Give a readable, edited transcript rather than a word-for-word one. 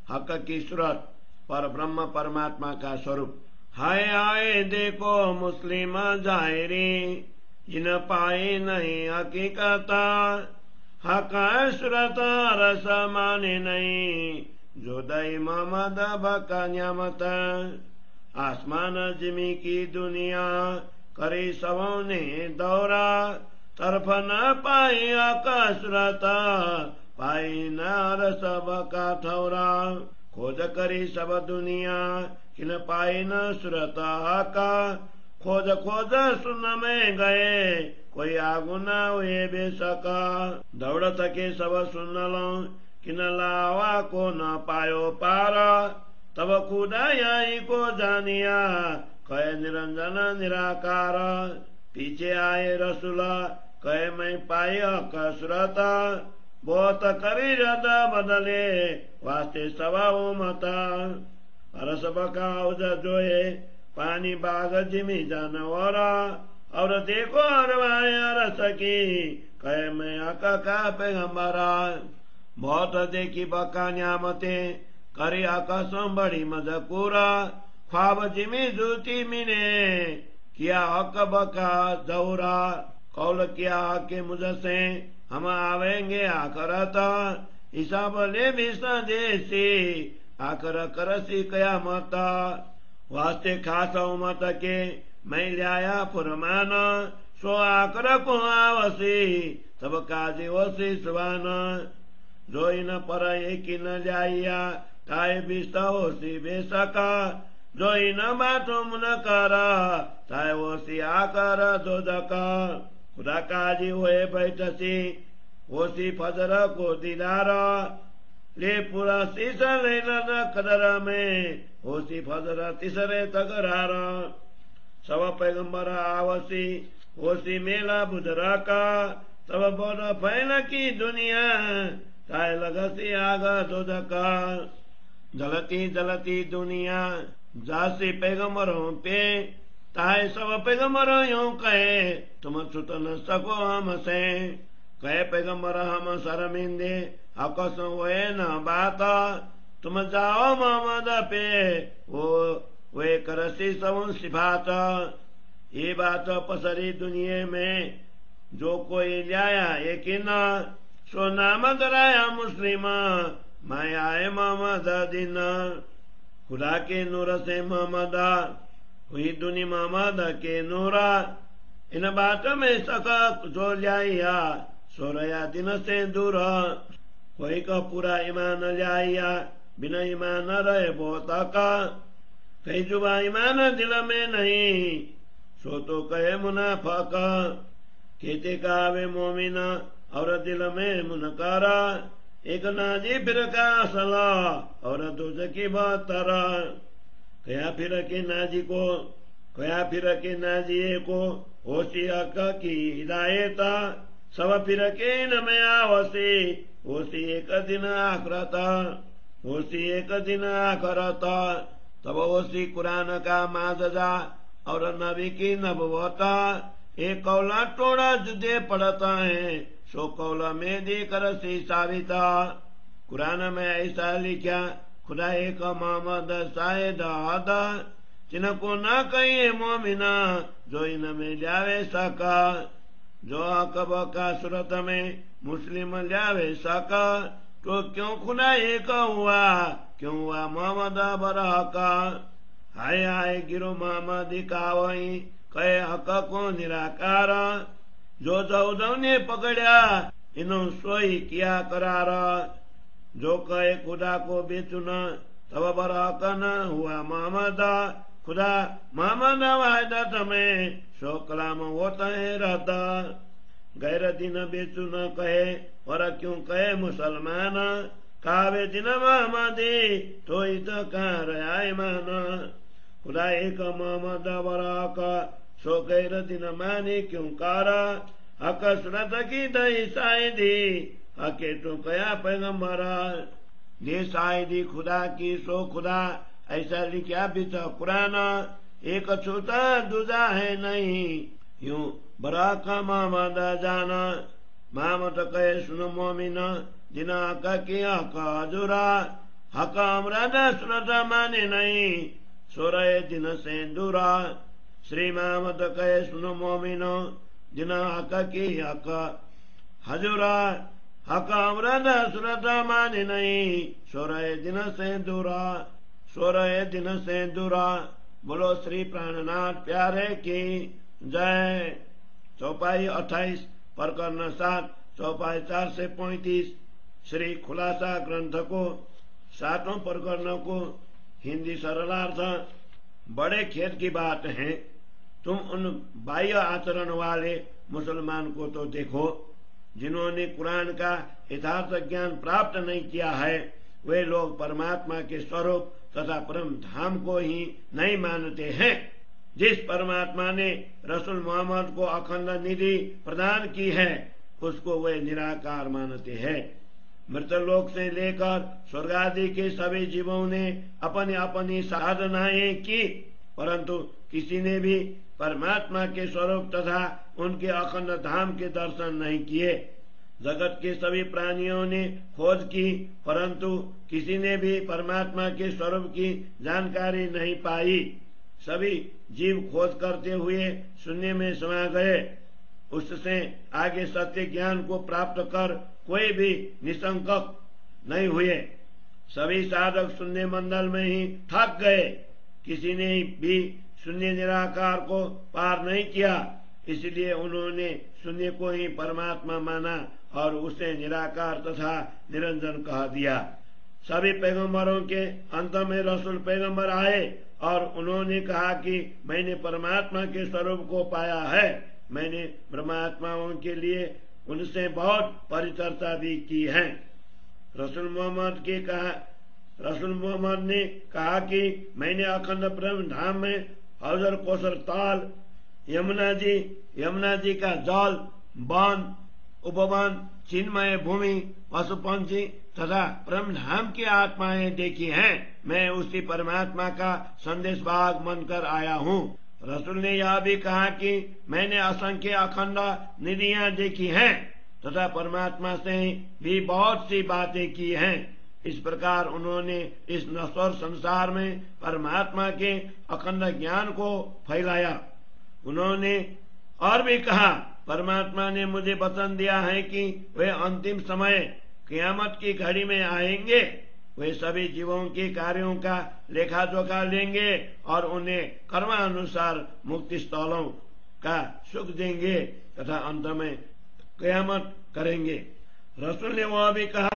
हक की सूरत, पर ब्रह्म परमात्मा का स्वरूप। हाय हाय देखो मुस्लिम जाहिरी, जिन पाए नहीं हकीकत, हक सूरत रस माने नहीं, जो दई मोहम्मद बका न्यामत। आसमान जिमी की दुनिया करे सबों ने दौरा, तरफ न पाए सूरत, पाई न रस बका थौरा। खोज करी सब दुनिया, किन पाए न सूरत का, खोज खोज सुन में गए, कोई आगु न हुए बेसका। दौड़ थके सब सुन लो, किन लावा को न पायो पारा, तब खुदा यही को जानिया, कहे निरंजन निराकार। पीछे आए रसूला, कहे मैं पाई कसरत, बहुत करी रद बदले, वास्ते सवा मता। हर सब का जोए, पानी बाग जिमी जानवरा, और देखो अरवाया रस की, कहे मैं आका का पैगंबरा। बहुत देखी बका न्यामते, करी आकाशों बड़ी मजकूरा, ख्वाब जिमी जूती मिने, किया हक बका दौरा। कौल किया के मुझसे, हम आवेंगे आखरत, हिसाब ले भी देसी, आकर करसी कयामत। वास्ते खास उमत के मैं लिया फुरमान, सो आकर को आवसी, तब काजी वसी सुबान। जो इन पर एक न जाइया, ताए बिस्त होसी बेसका, जो इन बातों न करा, ताए वसी आकर दोदका। खुदा काजी हुए बैठसी, वसी फजर को दीदारा, ले पूरा सीसा लेना न कदर में, होसी फजर तीसरे तकरारा। सब पैगंबर आवसी, होसी मेला बुजरा का, तब बोल फैल की दुनिया, ताए लगसी आग दोदका। जलती जलती दुनिया, जासी पैगंबरों पे, ताए सब पैगंबर यूं कहे, तुम छुट न सको हमसे। कहे पैगंबर हम शर्मिंदे, अकस हुए न बात, तुम जाओ मोहम्मद पे, वो वे करसी सब सिफात। ये बात पसरी दुनिया में, जो कोई लाया यकीन, सो नाम कराया मुस्लिम, मैं आए मोहम्मद दिन। खुदा के नूर से मोहम्मद, हुई दुनिया मोहम्मद के नूरा, इन बात में सक जो लिया, सो रया दिन से दूर। कोई का पूरा ईमान लिया, बिना ईमान रहे बहुत का, कई जुबा ईमान दिल में नहीं, सो तो कहे मुनाफक। कहते का वे मोमिन, और दिल में मुनकारा, एक नाजी फिर का सला, और दूज की बहत्तर। कया फिर के नाजी को, कया फिर के नाजिए को, होशी हक की हिदायत, सब फिर के न में आवसी, होशी एक दिन आखरत, होशी एक दिन आखरत। तब होशी कुरान का माजजा, और नबी की नबुवता, एक कौला टोड़ा जुदे पड़ता है, सो कौला में देकर से साबिता। कुरान में ऐसा लिखा, खुदा एक मोहम्मद शायद आदा, जिनको न कहिए मोमिना, जो इन में जावे सका। जो अकब का सूरत में मुस्लिम जावे सका, तो क्यों खुदा एक हुआ, क्यों हुआ मोहम्मद बरह का। हाय हाय गिरो मोहम्मद का वही, कहे हक को निराकार, जो दौदौ ने पकड़ा, इन्हों सोई किया करार। जो कहे खुदा को बेचुन, तब बरहक न हुआ मोहम्मद, खुदा मोहम्मद वायदत में, सो कलाम होता है रहता। गैर दिन बेचुन कहे, और क्यों कहे मुसलमान, कावे दिन मोहम्मदी, तो इत कार ईमान। खुदा एक मोहम्मद बरहक, सो गैर दिन माने क्यों कारा, अकसरत की दई शायदी, हके तो कया पैगंबरा। ये शायदी खुदा की, सो खुदा ऐसा लिखा भी तो कुरान, एक छूता दूजा है नहीं, यूं बरा का मोहम्मद जाना। मोहम्मद कहे सुनो मोमिन, जिना का किया का जुरा, हक अमृत सुनत माने नहीं, सो रहे दिन से दूरा। श्री मोहम्मद कहे सुनो मोमिनो, जिन हक की हक हजूरा। हक अमृत सुनत माने नहीं, सो रहे दिन से दूरा, सो रहे दिन से दूरा। बोलो श्री प्राणनाथ प्यारे की जय। चौपाई 28 प्रकरण 7 चौपाई 4 से 35। श्री खुलासा ग्रंथ को 7वें प्रकरण को हिंदी सरलार्थ। बड़े खेद की बात है, तुम उन बाह्य आचरण वाले मुसलमान को तो देखो जिन्होंने कुरान का यथार्थ ज्ञान प्राप्त नहीं किया है। वे लोग परमात्मा के स्वरूप तथा परम धाम को ही नहीं मानते हैं। जिस परमात्मा ने रसूल मोहम्मद को अखंड निधि प्रदान की है, उसको वे निराकार मानते हैं। मृतलोक से लेकर स्वर्ग आदि के सभी जीवों ने अपनी अपनी साधनाएं की, परंतु किसी ने भी परमात्मा के स्वरूप तथा उनके अखंड धाम के दर्शन नहीं किए। जगत के सभी प्राणियों ने खोज की, परंतु किसी ने भी परमात्मा के स्वरूप की जानकारी नहीं पाई। सभी जीव खोज करते हुए शून्य में समा गए। उससे आगे सत्य ज्ञान को प्राप्त कर कोई भी निसंकल्प नहीं हुए। सभी साधक शून्य मंडल में ही थक गए। किसी ने भी शून्य निराकार को पार नहीं किया, इसलिए उन्होंने शून्य को ही परमात्मा माना और उसे निराकार तथा निरंजन कह दिया। सभी पैगंबरों के अंत में रसूल पैगंबर आए और उन्होंने कहा कि मैंने परमात्मा के स्वरूप को पाया है। मैंने परमात्माओं के लिए उनसे बहुत परिचर्चा भी की है। रसूल मोहम्मद ने कहा कि मैंने अखंड प्रेम धाम में हौजर कौशल ताल, यमुना जी का जल, वन, उपवन, चिन्मय भूमि, पशु पंछी तथा परम धाम की आत्माएं देखी हैं। मैं उसी परमात्मा का संदेश भाग बनकर आया हूँ। रसूल ने यह भी कहा कि मैंने असंख्य अखंड निधियां देखी हैं तथा परमात्मा से भी बहुत सी बातें की हैं। इस प्रकार उन्होंने इस नश्वर संसार में परमात्मा के अखंड ज्ञान को फैलाया। उन्होंने और भी कहा, परमात्मा ने मुझे वचन दिया है कि वे अंतिम समय क़यामत की घड़ी में आएंगे। वे सभी जीवों के कार्यों का लेखा जोखा लेंगे और उन्हें कर्मानुसार मुक्ति स्थलों का सुख देंगे तथा अंत में क़यामत करेंगे। रसूल ने वह भी कहा